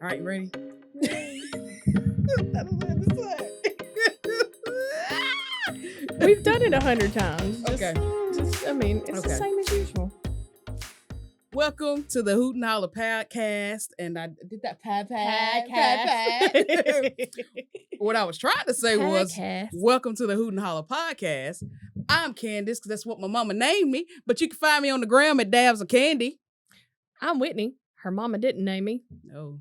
All right, you ready? I don't know what to say. We've done it 100 times. Okay. I mean, it's the Okay. same as usual. Welcome to the Hoot and Holla podcast. And I did that podcast. What I was trying to say was, welcome to the Hoot and Holla podcast. I'm Candace, because that's what my mama named me. But you can find me on the gram at Dabs of Candy. I'm Whitney. Her mama didn't name me. No.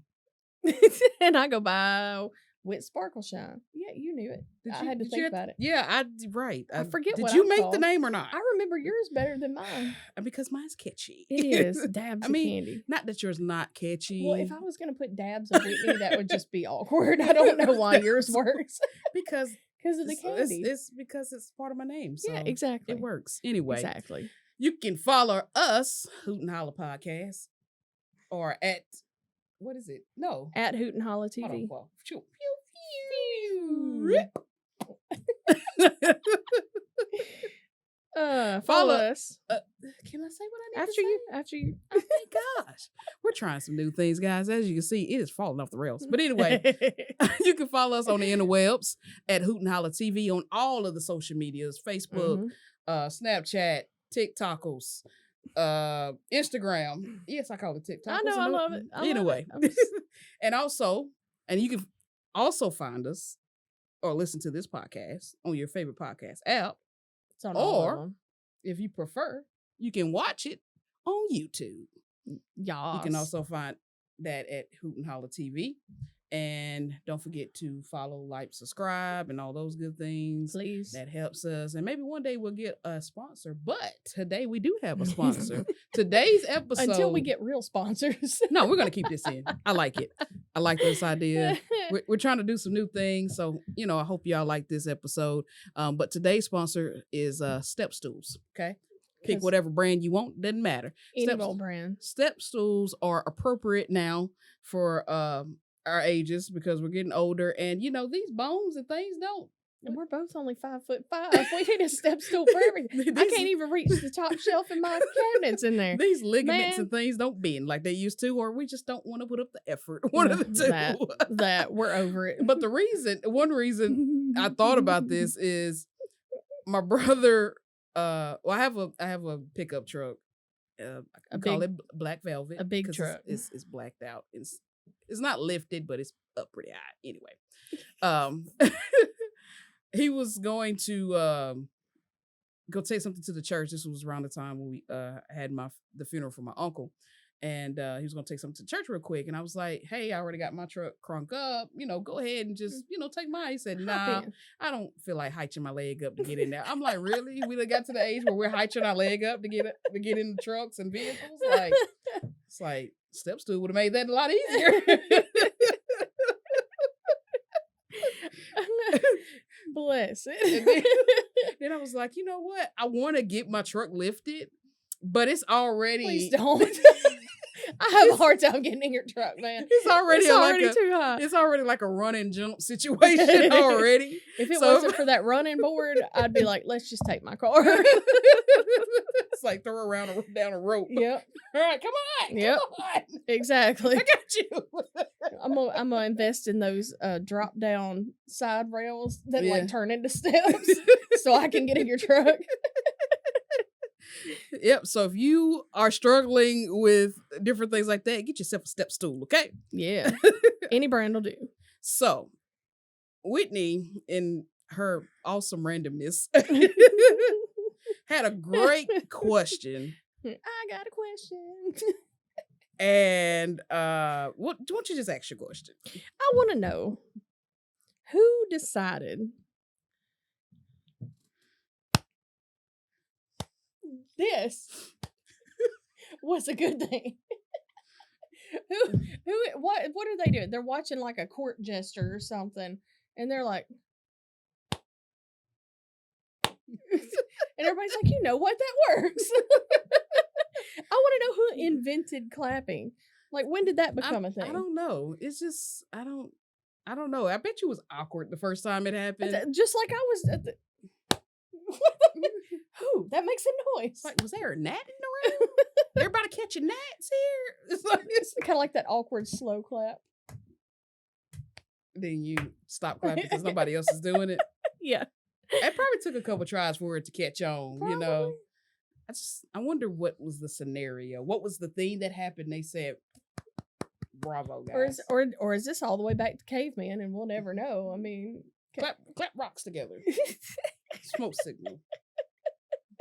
And I go by Whit Sparkle Shine. Yeah, you knew it. I had to think about it. Yeah, right. I forget did what you I'm make called. the name or not? I remember yours better than mine. Because mine's catchy. It is. Dabs of Candy. Not that yours not catchy. Well, if I was going to put Dabs of Whitney, that would just be awkward. I don't know why yours works. Because of the candy. It's because it's part of my name. So yeah, exactly. It works. Anyway. Exactly. You can follow us, Hoot and Holla Podcast, or at, what is it? No. At Hoot and Holla TV. Hold on, Paul. Pew, pew, pew. Follow us. Can I say what I need After to say? After you. Oh my gosh. We're trying some new things, guys. As you can see, it is falling off the rails. But anyway, you can follow us on the interwebs at Hoot and Holla TV on all of the social medias, Facebook, Snapchat, TikTokers, Instagram. Yes, I call it TikTok. I know, I love it. Anyway. And you can also find us or listen to this podcast on your favorite podcast app. It's on all of them. If you prefer, you can watch it on YouTube. Yes. You can also find that at Hoot and Holla TV. And don't forget to follow, like, subscribe, and all those good things. Please. That helps us. And maybe one day we'll get a sponsor. But today we do have a sponsor. Today's episode. Until we get real sponsors. No, we're going to keep this in. I like it. I like this idea. We're trying to do some new things. So, I hope y'all like this episode. But today's sponsor is Step Stools. Okay? Pick whatever brand you want. Doesn't matter. Any old brand. Step Stools are appropriate now for our ages because we're getting older. And, these bones and things don't. And we're both only 5'5". We need a step stool for everything. I can't even reach the top shelf in my cabinets in there. These ligaments and things don't bend like they used to, or we just don't want to put up the effort. One of the two. That we're over it. But one reason I thought about this is my brother. I have a pickup truck. I call it Black Velvet. A big truck. It's blacked out. It's not lifted, but it's up pretty high. Anyway, he was going to go take something to the church. This was around the time when we had the funeral for my uncle. And he was going to take something to church real quick. And I was like, hey, I already got my truck crunk up. Go ahead and just, take mine. He said, nah, I don't feel like hitching my leg up to get in there. I'm like, really? We got to the age where we're hitching our leg up to get in the trucks and vehicles? Like, it's like, step stool would have made that a lot easier. Bless it. Then I was like, you know what? I want to get my truck lifted, but it's already. Please don't. I have a hard time getting in your truck, man. It's already too high. It's already like a run and jump situation already. If it wasn't for that running board, I'd be like, let's just take my car. It's like throw around down a rope. Yep. All right, come on. Yep. Come on. Exactly. I got you. I'm gonna invest in those drop down side rails that like turn into steps so I can get in your truck. Yep. So if you are struggling with different things like that, get yourself a step stool, okay? Yeah. Any brand will do. So Whitney, in her awesome randomness, had a great question. I got a question. And why don't you just ask your question? I want to know who decided this was a good thing. What are they doing? They're watching like a court jester or something, and they're like, and everybody's like, you know what, that works. I want to know who invented clapping. Like, when did that become a thing? I don't know. It's just I don't know. I bet you it was awkward the first time it happened. Just like I was at the. Who? That makes a noise. Like, was there a gnat in the room? Everybody catching gnats here? It's kind of like that awkward slow clap. then you stop clapping because nobody else is doing it. Yeah. It probably took a couple tries for it to catch on, you know. Probably. I wonder what was the scenario. What was the thing that happened? They said, "Bravo, guys." Or is this all the way back to caveman and we'll never know? I mean, clap rocks together. Smoke signal.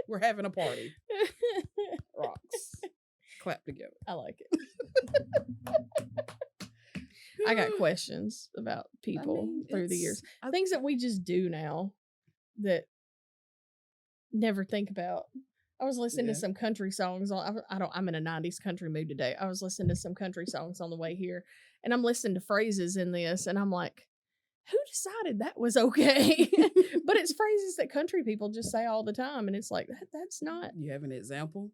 We're having a party. Rocks. Clap together. I like it. I got questions about people through the years. Things that we just do now that never think about. I was listening to some country songs I'm in a 90s country mood today. I was listening to some country songs on the way here, and I'm listening to phrases in this, and I'm like, who decided that was okay? But it's phrases that country people just say all the time, and it's like that's not. You have an example?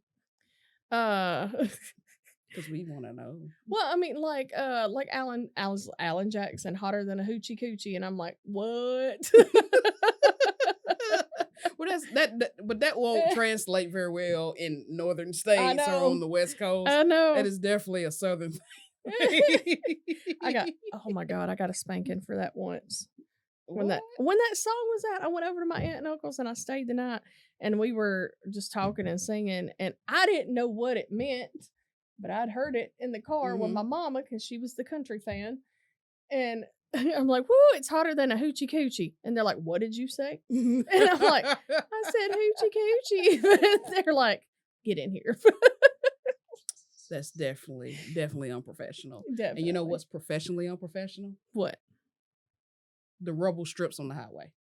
Because we want to know. Well, I mean, like Alan Jackson, hotter than a hoochie coochie, and I'm like, what? Well, but that won't translate very well in northern states or on the West Coast. I know that is definitely a southern thing. Oh my God, I got a spanking for that once. When that song was out, I went over to my aunt and uncle's and I stayed the night, and we were just talking and singing, and I didn't know what it meant, but I'd heard it in the car with my mama because she was the country fan, and I'm like, whoo, it's hotter than a hoochie coochie. And they're like, what did you say? And I'm like, I said hoochie coochie. They're like, get in here. That's definitely unprofessional. Definitely. And you know what's professionally unprofessional? What? The rubble strips on the highway.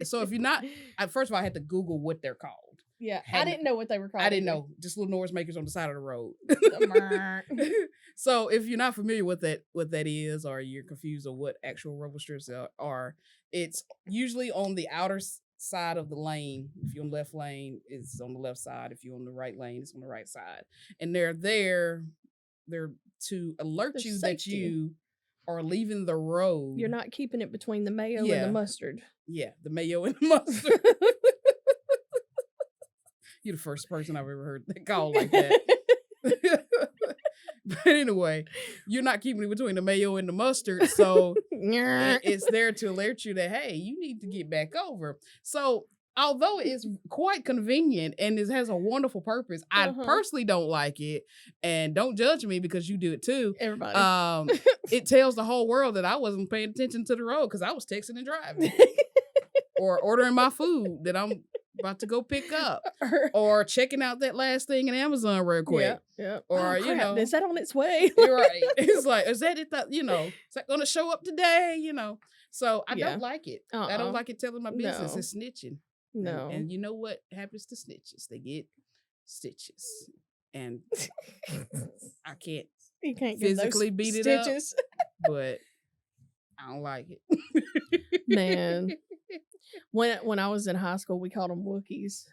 So if you're not, first of all, I had to Google what they're called. Yeah, I didn't know what they were called. I didn't know. Just little noise makers on the side of the road. So if you're not familiar with what that is, or you're confused on what actual rubble strips are, it's usually on the outer side of the lane. If you're on the left lane, it's on the left side. If you're on the right lane, it's on the right side. And they're to alert you that you are leaving the road. You're not keeping it between the mayo and the mustard. Yeah, the mayo and the mustard. You're the first person I've ever heard that call like that. But anyway, you're not keeping it between the mayo and the mustard, so it's there to alert you that, hey, you need to get back over. So although it's quite convenient and it has a wonderful purpose, I personally don't like it, and don't judge me because you do it too. Everybody. It tells the whole world that I wasn't paying attention to the road because I was texting and driving. Or ordering my food that I'm about to go pick up, or checking out that last thing in Amazon real quick. Yeah. Or you know, is that on its way? You're right. It's like, is that it? Is that going to show up today? So I don't like it. I don't like it telling my business. It's snitching. No. And you know what happens to snitches? They get stitches, and I can't. You can't physically get beat stitches. It up, but I don't like it. Man. When I was in high school, we called them Wookiees.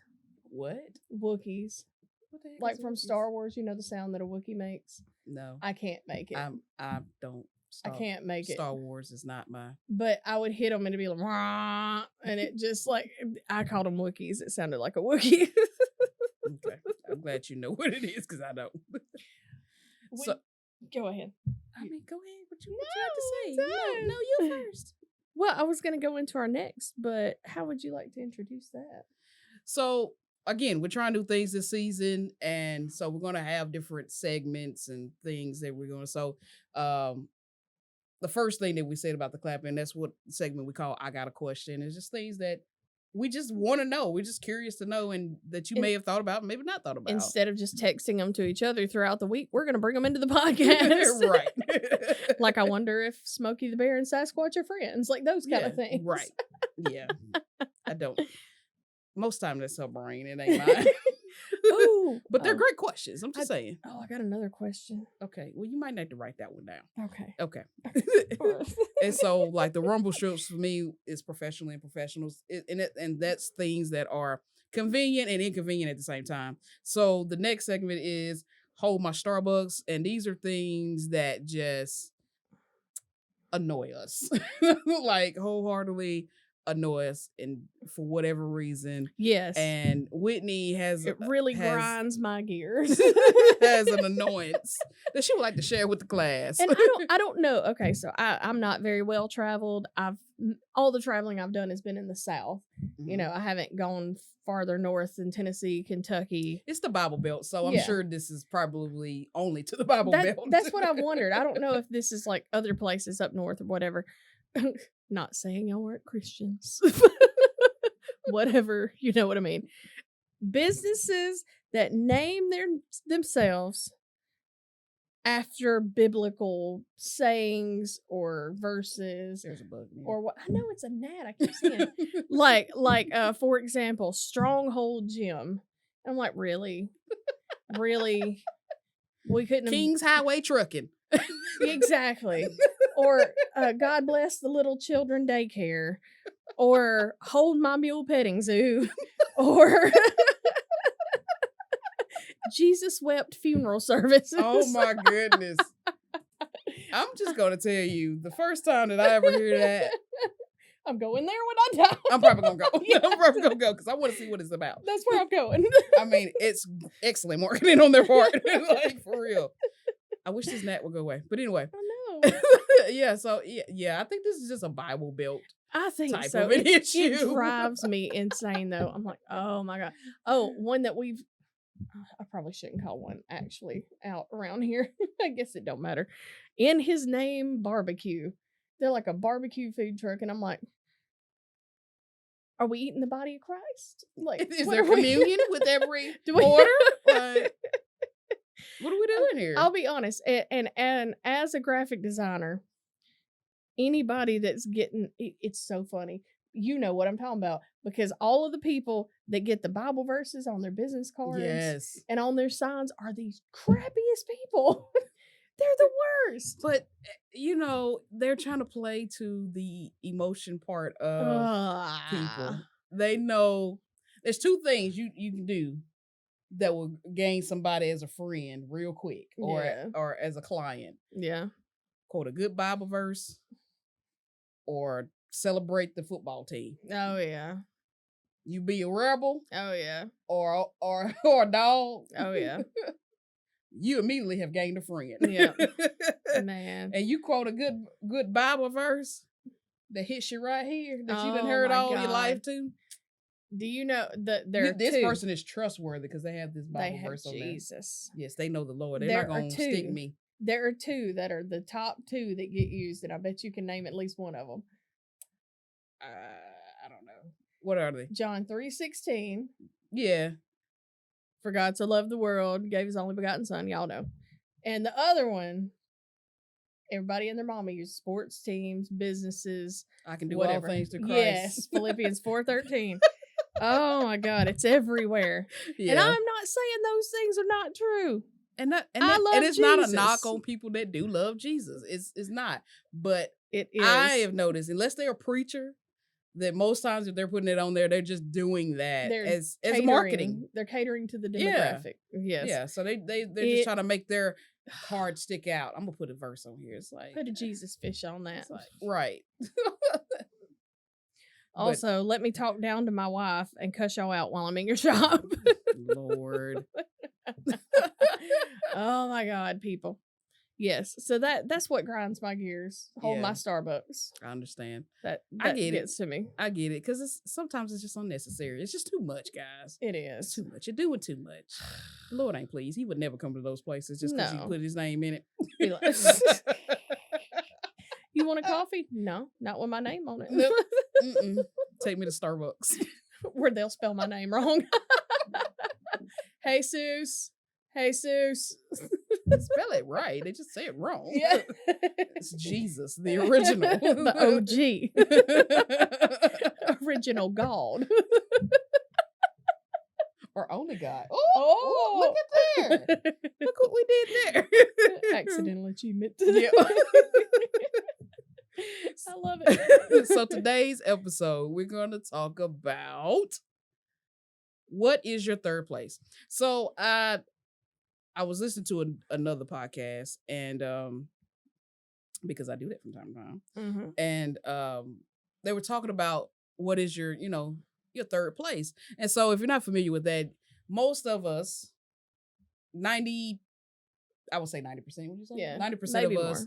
What? Wookiees. What the heck like is from Wookiees? Star Wars, you know the sound that a Wookiee makes? No. I can't make it. I don't. I can't make it. Star Wars is not my. But I would hit them and it'd be like, "Wah," and it just like, I called them Wookiees. It sounded like a Wookiee. Okay. I'm glad you know what it is because I don't. So go ahead. I mean, go ahead. What you have to say? No, you first. Well, I was going to go into our next, but how would you like to introduce that? So, again, we're trying new things this season, and so we're going to have different segments and things that we're going to. So, the first thing that we said about the clapping, that's what segment we call I Got a Question. It's just things that we just want to know. We're just curious to know, and that you may have thought about, maybe not thought about. Instead of just texting them to each other throughout the week, we're going to bring them into the podcast. Right. Like, I wonder if Smokey the Bear and Sasquatch are friends. Like, those kind of things. Right. Yeah. I don't. Most time that's her brain. It ain't mine. Oh, but they're great questions. I'm just saying. Oh, I got another question. Okay. Well, you might need to write that one down. Okay. And so, like, the rumble strips for me is professionally and professionals, and that's things that are convenient and inconvenient at the same time. So the next segment is hold my Starbucks, and these are things that just annoy us, like wholeheartedly annoy us and for whatever reason. Yes. And Whitney it really grinds my gears. has an annoyance that she would like to share with the class. And I don't know. Okay, so I'm not very well traveled. All the traveling I've done has been in the South. You know, I haven't gone farther north than Tennessee, Kentucky. It's the Bible Belt, so I'm sure this is probably only to the Bible Belt. That's what I've wondered. I don't know if this is like other places up north or whatever. Not saying y'all weren't Christians. Whatever, you know what I mean. Businesses that name themselves after biblical sayings or verses. There's a bug. Or what? I know it's a gnat. I keep seeing it. like for example, Stronghold Gym. I'm like, really? Really? We couldn't King's Highway Trucking. Exactly. Or God bless the little children daycare. Or Hold My Mule Petting Zoo. Or Jesus Wept Funeral Services. Oh my goodness. I'm just going to tell you, the first time that I ever hear that, I'm going there when I die. I'm probably going to go. Yeah. I'm probably going to go because I want to see what it's about. That's where I'm going. I mean, it's excellent marketing on their part. Like, for real. I wish this gnat would go away. But anyway. I know. Yeah, so yeah, I think this is just a Bible Belt I think type so. of an issue. It drives me insane, though. I'm like, oh my God. Oh, one that I probably shouldn't call one actually out around here. I guess it don't matter. In His Name Barbecue. They're like a barbecue food truck, and I'm like, are we eating the body of Christ? Like, Is there communion with every order? Like, what are we doing here? I'll be honest, and as a graphic designer, anybody that's getting it's so funny. You know what I'm talking about, because all of the people that get the Bible verses on their business cards and on their signs are these crappiest people. They're the worst. But you know, they're trying to play to the emotion part of people. They know there's two things you can do that will gain somebody as a friend real quick or as a client. Yeah. Quote a good Bible verse or celebrate the football team. Oh yeah. You be a rebel. Oh yeah. Or a dog. Oh yeah. You immediately have gained a friend. Yeah. Man. And you quote a good Bible verse that hits you right here that you done heard all your life too. Do you know that this person is trustworthy because they have this Bible verse on there. Jesus. Yes, they know the Lord. They're not going to stick me. There are two that are the top two that get used, and I bet you can name at least one of them. I don't know. What are they? John 3:16. Yeah. For God so loved the world, gave His only begotten Son. Y'all know. And the other one, everybody and their mama use sports teams, businesses. I can do whatever. all things through Christ. Yes, Philippians 4:13. Oh my God, it's everywhere. Yeah. And I'm not saying those things are not true. And it's Jesus. Not a knock on people that do love Jesus. It's not. But it is. I have noticed, unless they're a preacher, that most times if they're putting it on there, they're just doing that as marketing. They're catering to the demographic. Yeah. Yes. Yeah. So they're just trying to make their card stick out. I'm gonna put a verse on here. It's like put a Jesus fish on that. Like, right. Also, let me talk down to my wife and cuss y'all out while I'm in your shop. Lord. Oh my God, people. Yes. So that's what grinds my gears. Hold my Starbucks. I understand. That I get gets to me. I get it. Because sometimes it's just unnecessary. It's just too much, guys. It is. It's too much. You're doing too much. The Lord ain't pleased. He would never come to those places just because he put his name in it. Be like, you want a coffee? No, not with my name on it. Nope. Take me to Starbucks. Where they'll spell my name wrong. Jesus. Spell it right. They just say it wrong. Yeah. It's Jesus, the original. The OG. Original God. Or only God. Oh, look at there. Look what we did there. Accidental achievement. Yeah. I love it. So today's episode, we're going to talk about what is your third place. So I was listening to another podcast, and because I do that from time to time, and they were talking about what is your, your third place. And so if you're not familiar with that, most of us, 90, I would say 90%, would you say? Yeah, 90% maybe of more. us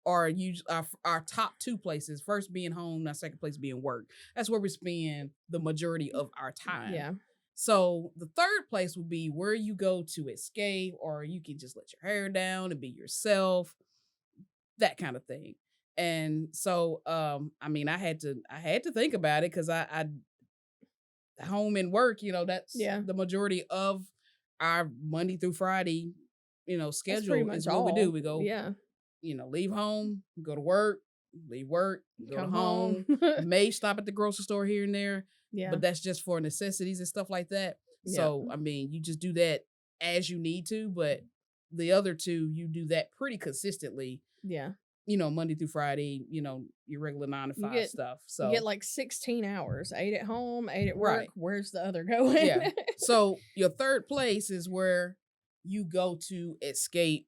are usually our top two places, first being home, our second place being work. That's where we spend the majority of our time. Yeah. So the third place would be where you go to escape, or you can just let your hair down and be yourself, that kind of thing. And so I mean, I had to think about it, because I home and work, that's Yeah. the majority of our Monday through Friday, That's pretty schedule much is what we do. all. We go, Yeah. leave home, go to work, leave work, go Come to home, may stop at the grocery store here and there, Yeah. but that's just for necessities and stuff like that. Yeah. So, I mean, you just do that as you need to, but the other two, you do that pretty consistently, Yeah. Monday through Friday, your regular 9 to 5 stuff. So You get like 16 hours, 8 at home, 8 at work. Right. Where's the other going? Yeah. So your third place is where you go to escape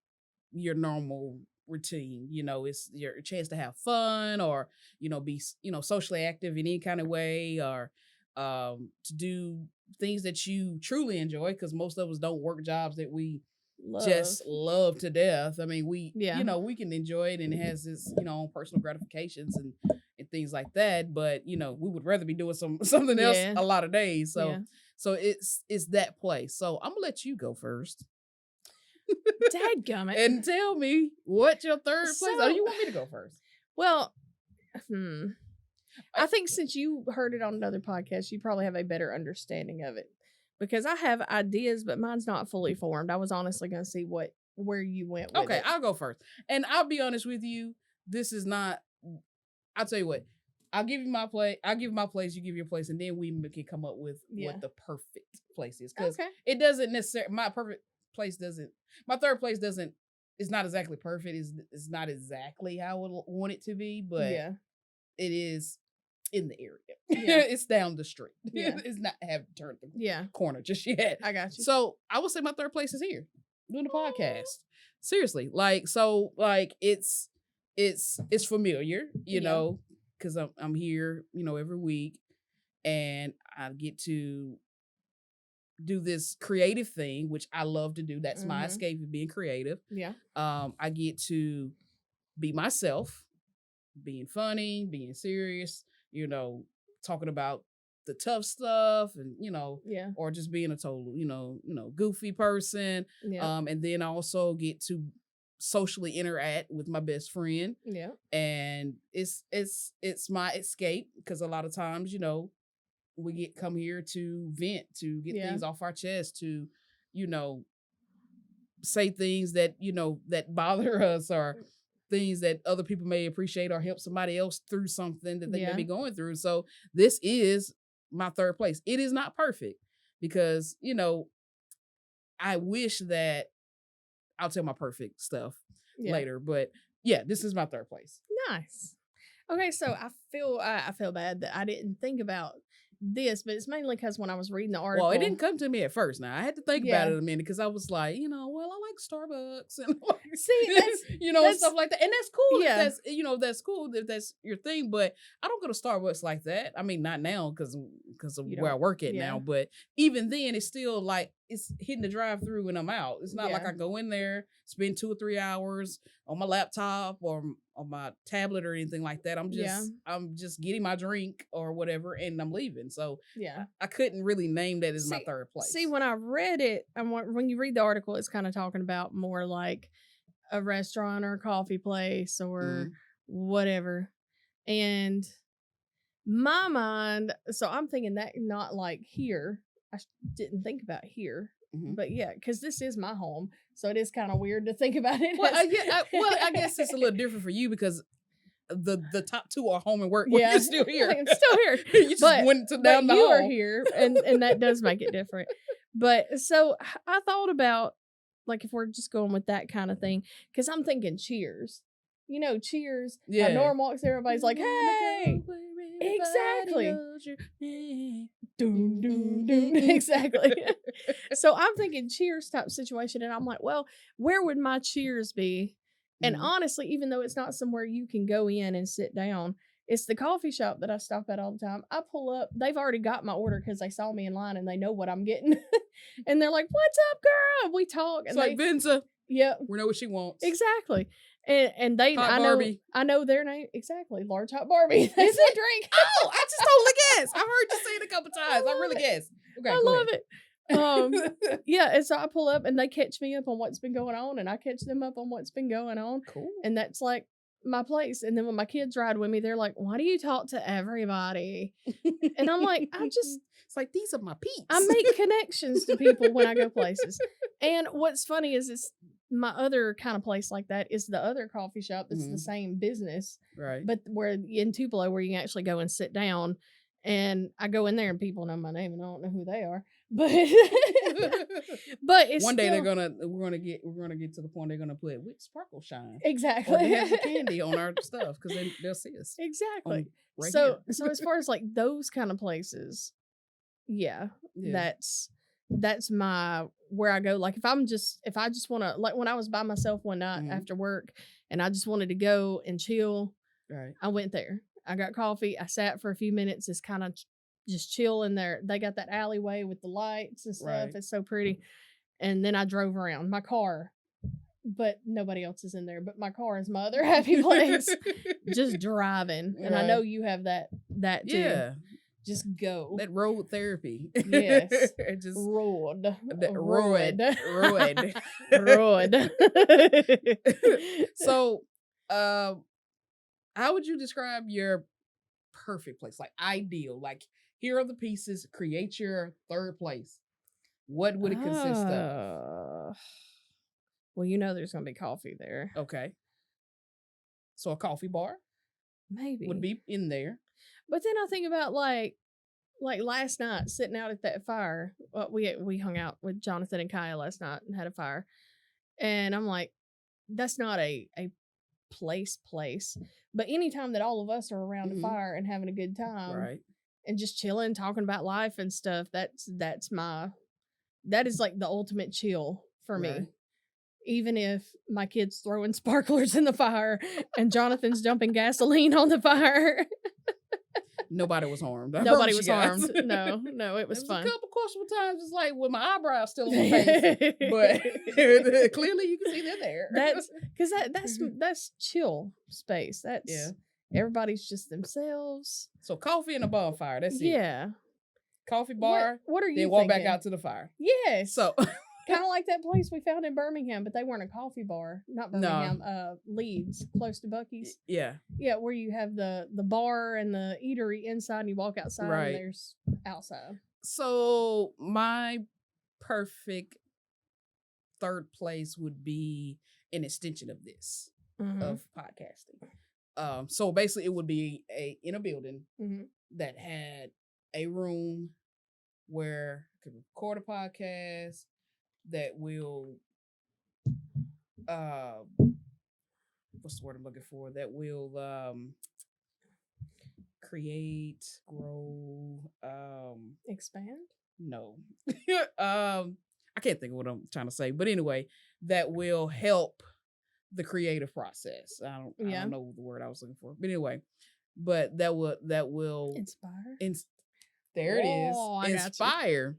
your normal routine. It's your chance to have fun, or, be, socially active in any kind of way, or to do things that you truly enjoy, because most of us don't work jobs that we just love to death. I mean, we we can enjoy it, and it has its own personal gratifications and things like that, but we would rather be doing something else a lot of days. So so it's that place. So I'm gonna let you go first. Dadgummit. And tell me what your third place. Oh, you want me to go first? Well, I think since you heard it on another podcast, you probably have a better understanding of it, because I have ideas, but mine's not fully formed. I was honestly going to see where you went with Okay, it. I'll go first. And I'll be honest with you, this is not, I'll tell you what, I'll give you my place, you give your place, and then we can come up with what the perfect place is. Because it doesn't necessarily, my third place it's not exactly perfect. It's not exactly how I would want it to be, but it is in the area. Yeah. It's down the street. Yeah. It's not have turned the corner just yet. I got you. So I would say my third place is here, doing the podcast. Seriously. It's familiar, because I'm here, every week, and I get to do this creative thing, which I love to do. That's my escape of being creative. Yeah. I get to be myself, being funny, being serious, talking about the tough stuff, and or just being a total, goofy person. Yeah. And then I also get to socially interact with my best friend. Yeah. And it's my escape, because a lot of times, we come here to vent, to get things off our chest, to, say things that, that bother us, or things that other people may appreciate, or help somebody else through something that they may be going through. So this is my third place. It is not perfect, because, I wish that I'll tell my perfect stuff later, but this is my third place. Nice. Okay, so I feel bad that I didn't think about this, but it's mainly because when I was reading the article, well, it didn't come to me at first. Now I had to think about it a minute, because I was like, well, I like Starbucks, and see, that's, stuff like that, and that's cool. Yeah. If that's that's cool if that's your thing. But I don't go to Starbucks like that. I mean, not now because of where I work at now. But even then, it's still like it's hitting the drive-through and I'm out. It's not like I go in there, spend 2 or 3 hours on my laptop or on my tablet or anything like that. I'm just getting my drink or whatever, and I'm leaving. So I couldn't really name that as my third place. See, when I read it, when you read the article, it's kind of talking about more like a restaurant or a coffee place or whatever. And my mind, so I'm thinking that not like here. I didn't think about here. But because this is my home, so it is kind of weird to think about it. Well, I guess it's a little different for you, because the top two are home and work. Well, you're still here. I'm still here. You just went down the hall. You are here, and that does make it different. But so I thought about, like, if we're just going with that kind of thing, because I'm thinking Cheers. Cheers. Yeah. Norm walks, everybody's like, hey. Exactly. Doom, doom, doom. Exactly. So I'm thinking Cheers type situation, and I'm like, well, where would my Cheers be? And honestly, even though it's not somewhere you can go in and sit down, It's the coffee shop that I stop at all the time. I pull up. They've already got my order because they saw me in line and they know what I'm getting. And they're like, "What's up, girl?" We talk. And It's like, Vinza, yep, we know what she wants. exactly. And they, Hot Barbie. I know their name exactly. Large hot Barbie. That's a drink. Oh, I just totally guessed. I've heard you say it a couple times. I really guessed. Okay, I love it. Yeah, and so I pull up and they catch me up on what's been going on, and I catch them up on what's been going on. Cool. And that's like my place. And then when my kids ride with me, they're like, "Why do you talk to everybody?" And I'm like, It's like, these are my peeps. I make connections to people when I go places. And what's funny is it's my other kind of place like that is the other coffee shop that's the same business, right? but where in Tupelo where you can actually go and sit down. And I go in there and people know my name and I don't know who they are. But but it's one day still, we're gonna get to the point they're gonna put with Sparkle Shine. Exactly. Or they have the candy on our stuff because they'll see us. Exactly. Right so here. as far as like those kind of places, yeah. That's my where I go. Like if I just want to, like when I was by myself one night after work and I just wanted to go and chill, right? I went there. I got coffee. I sat for a few minutes. It's kind of just chill in there. They got that alleyway with the lights and stuff. Right. It's so pretty. And then I drove around my car, but nobody else is in there. But my car is my other happy place. Just driving. And I know you have that too. Yeah. Just go. That road therapy. Yes. Just road. So, how would you describe your perfect place? Like ideal, like here are the pieces, create your third place. What would it consist of? Well, you know there's going to be coffee there. Okay. So a coffee bar maybe would be in there. But then I think about like last night sitting out at that fire. Well, we hung out with Jonathan and Kaya last night and had a fire. And I'm like, that's not a place. But anytime that all of us are around a fire and having a good time, right, and just chilling, talking about life and stuff, that is like the ultimate chill for me. Even if my kid's throwing sparklers in the fire and Jonathan's dumping gasoline on the fire. Nobody was harmed. Nobody was harmed. No, it was fun. A couple questionable times, it's like with my eyebrows still on my face, but clearly you can see they're there. That's because that's chill space. That's everybody's just themselves. So coffee and a bonfire. That's it. Yeah. Coffee bar. What are you? Then walk back out to the fire. Yes. So. Kind of like that place we found in Birmingham, but they weren't a coffee bar. Not Birmingham, Leeds, close to Buc-ee's. Yeah. Yeah, where you have the bar and the eatery inside and you walk outside and there's outside. So my perfect third place would be an extension of this, of podcasting. So basically it would be in a building that had a room where I could record a podcast, that will what's the word I'm looking for? That will create, grow, expand? No. I can't think of what I'm trying to say. But anyway, that will help the creative process. I don't know the word I was looking for. But anyway, but that will inspire. There it is. Inspire.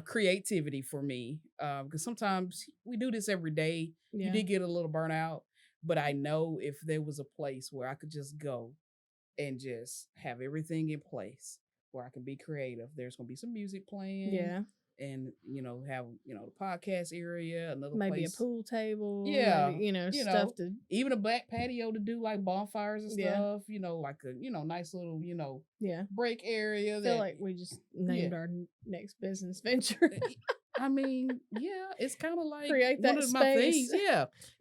Creativity for me, because sometimes we do this every day. You did get a little burnout, but I know if there was a place where I could just go and just have everything in place where I can be creative, there's gonna be some music playing, and have the podcast area, another maybe place, a pool table, stuff to even a back patio to do like bonfires and stuff, like a nice little break area. I feel like we just named our next business venture. I mean, it's kind of like create that one of space. My things.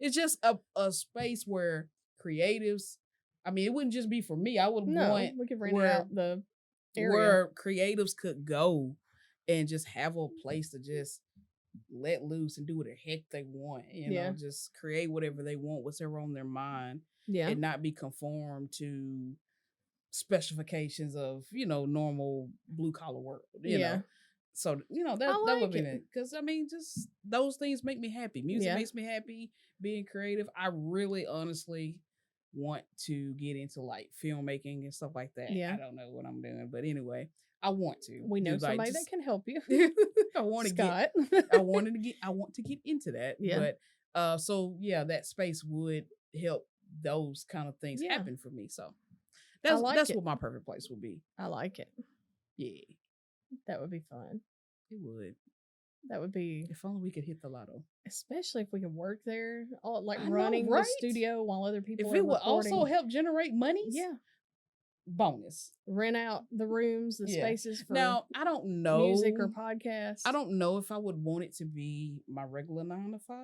It's just a space where creatives, I mean, it wouldn't just be for me. I would want we could rent out the area where creatives could go and just have a place to just let loose and do what the heck they want. Just create whatever they want, whatever on their mind. And not be conformed to specifications of, normal blue collar world. You know. So, that would be it. Because, I mean, just those things make me happy. Music makes me happy. Being creative. I really, honestly want to get into like filmmaking and stuff like that. Yeah. I don't know what I'm doing, but anyway, I want to. We know do, like, somebody just- that can help you. I want to Scott. I want to get into that. Yeah. But so yeah, that space would help those kind of things Yeah. happen for me. So that's like that's it. what my perfect place would be. I like it. Yeah, That would be fun. it would. That would be, If only we could hit the lotto. especially if we could work there, all like I know, running right? the studio while other people If are it would recording. also help generate monies, Yeah, bonus. rent out the rooms, the Yeah. spaces for Now I don't know music or podcasts. I don't know if I would want it to be my regular 9 to 5.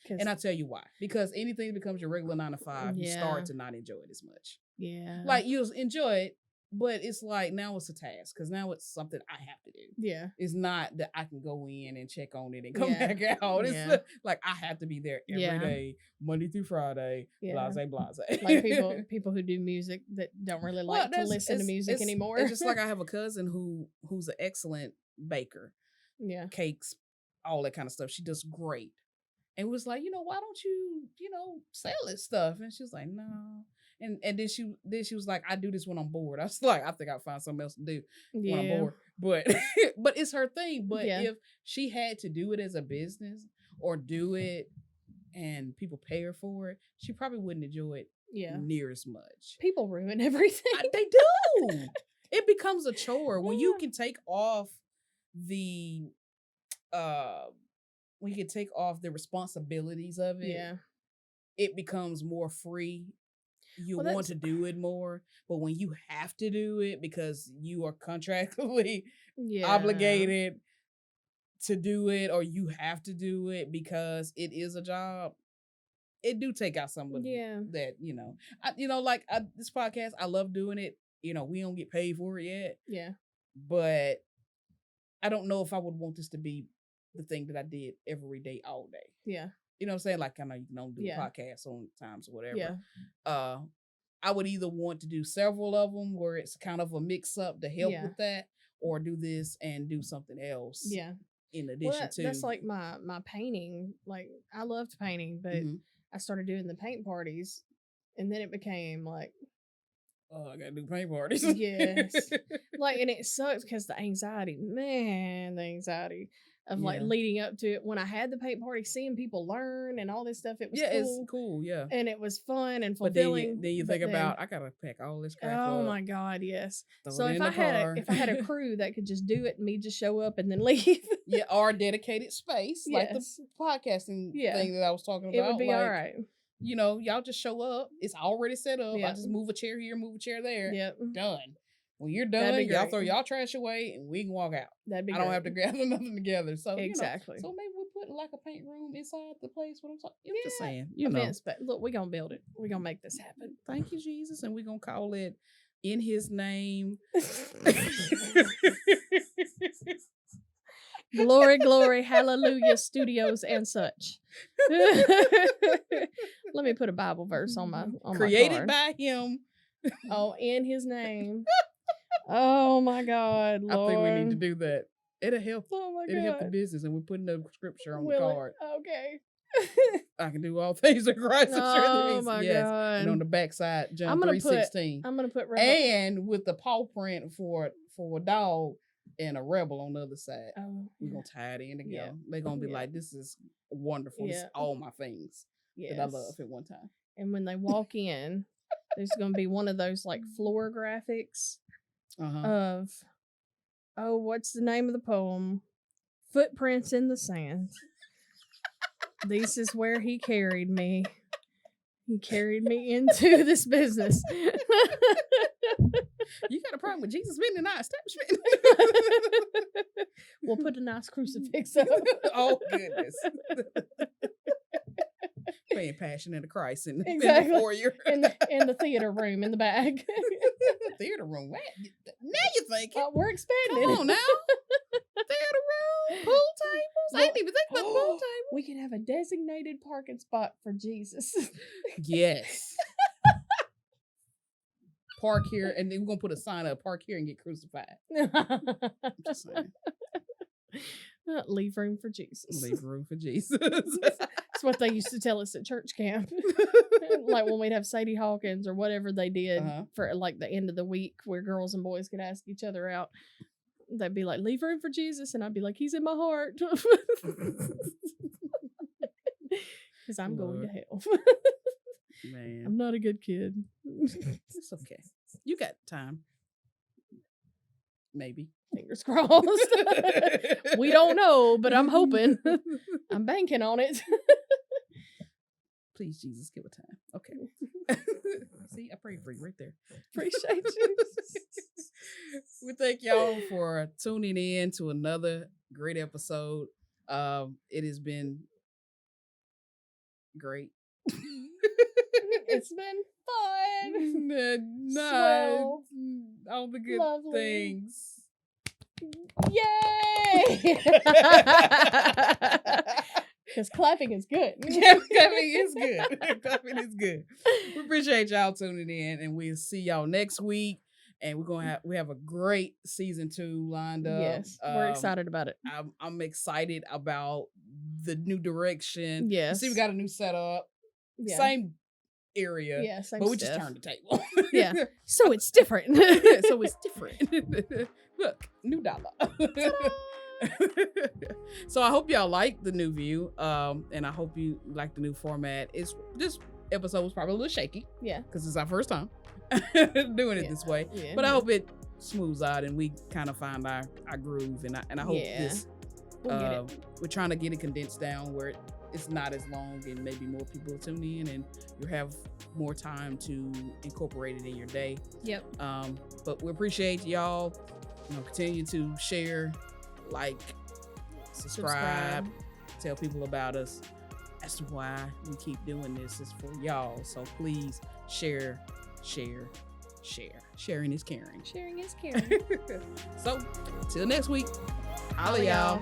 And I'll tell you why. Because anything that becomes your regular 9 to 5, you Yeah. start to not enjoy it as much. yeah, Like you'll enjoy it, but it's like now it's a task because now it's something I have to do. yeah, It's not that I can go in and check on it and come Yeah. back out. It's Yeah. like I have to be there every Yeah. day, Monday through Friday, Yeah. blase. like people who do music that don't really Well, like to that's- listen to it's- music it's- anymore. It's just like I have a cousin who's an excellent baker, yeah, cakes, all that kind of stuff. She does great. And was like, why don't you, sell this stuff? And she was like, no. And then she was like, I do this when I'm bored. I was like, I think I'll find something else to do when I'm yeah, bored. But but it's her thing. But Yeah. if she had to do it as a business or do it and people pay her for it, she probably wouldn't enjoy it yeah. near as much. People ruin everything. They do. It becomes a chore when you Yeah. can take off the when you can take off the responsibilities of it. yeah, It becomes more free. You Well, want to do it more, but when you have to do it because you are contractually yeah, obligated to do it, or you have to do it because it is a job, it do take out some of Yeah. that. This podcast, I love doing it. We don't get paid for it yet, yeah, but I don't know if I would want this to be the thing that I did every day, all day. yeah, You know what I'm saying? Like, I know you don't do Yeah. podcasts on times or whatever. yeah, I would either want to do several of them where it's kind of a mix up to help Yeah. with that, or do this and do something else yeah. in addition to. That's like my painting. Like I loved painting, but Mhm. I started doing the paint parties, and then it became like Oh, I gotta do paint parties. Yes. like, and it sucks because the anxiety of like Yeah. leading up to it. When I had the paint party, seeing people learn and all this stuff, it was Yeah, cool. it's cool. Yeah. And it was fun and But then fulfilling. you but think about, I gotta pack all this crap oh up. my god, yes. throw So it if in I the had car. if I had a crew that could just do it and me just show up and then leave, Yeah, or dedicated space, like the Yes. podcasting Yeah. thing that I was talking about. it would be like, all right. Y'all just show up. It's already set up. Yeah. I just move a chair here, move a chair there. Yep, Done. When you're That'd done, be y'all great. throw y'all trash away and we can walk out. that'd be. I don't great. have to gather nothing together. So Exactly. So maybe we'll put like a paint room inside the place. What I'm talking. I'm just Yeah. saying. Events, but look, we're gonna build it. We're gonna make this happen. Thank you, Jesus, and we're gonna call it In His Name. Glory, glory, hallelujah, studios and such. Let me put a Bible verse on my Created my card. by Him. Oh, in His name. Oh my God, Lord. I think we need to do that. It'll help. Oh my It'll help the God. business, and we're putting the scripture on Will the it? card. Okay. I can do all things in Christ. who Oh strengthens me. my Yes. God. And on the backside, John I'm gonna 3:16. I'm gonna put And with the paw print for a dog and a rebel on the other side. Oh, We're gonna tie it in together. Yeah. They're gonna be Yeah. like, this is wonderful. This is Yeah. all my things that I love at one time. And when they walk in, there's gonna be one of those like floor graphics Uh-huh. of what's the name of the poem? Footprints in the sand. This is where he carried me. He carried me into this business. You got a problem with Jesus being in our establishment? We'll put a nice crucifix up. Oh goodness. Playing Passion of the Christ in Exactly. the foyer. in the theater room in the back. Theater room. What? Now you're thinking. We're expanding. Come on now. Theater room, pool tables. I didn't even think about the pool table. We can have a designated parking spot for Jesus. Yes. Park here, and then we're gonna put a sign up: park here and get crucified. Just saying. Leave room for Jesus. Leave room for Jesus. It's what they used to tell us at church camp. Like when we'd have Sadie Hawkins or whatever they did for like the end of the week where girls and boys could ask each other out. They'd be like, leave room for Jesus. And I'd be like, he's in my heart. Because I'm going to hell. Man. I'm not a good kid. It's okay. You got time. Maybe. Fingers crossed. We don't know, but I'm hoping. I'm banking on it. Please, Jesus, give it time. Okay. See, I prayed for you right there. Appreciate you. We thank y'all for tuning in to another great episode. It has been great. It's been fun. Swell. All the good Lovely. things. Yay! Because clapping is good. Clapping is good. Clapping is good. We appreciate y'all tuning in, and we'll see y'all next week. And we have a great season 2 lined up. Yes, we're excited about it. I'm excited about the new direction. Yes, see, we got a new setup. Yeah. Same area. Yeah, same but we stuff. just turned the table. Yeah, so it's different. So it's different. Look, new dollar. So I hope y'all like the new view, and I hope you like the new format. This episode was probably a little shaky, because it's our first time doing it this way. But I hope it smooths out and we kind of find our groove, and I hope this we're trying to get it condensed down where it's not as long, and maybe more people will tune in and you have more time to incorporate it in your day. But we appreciate y'all. Continue to share, like, subscribe, tell people about us. That's why we keep doing this. It's for y'all. So please share. Sharing is caring. Sharing is caring. So till next week. Holla y'all.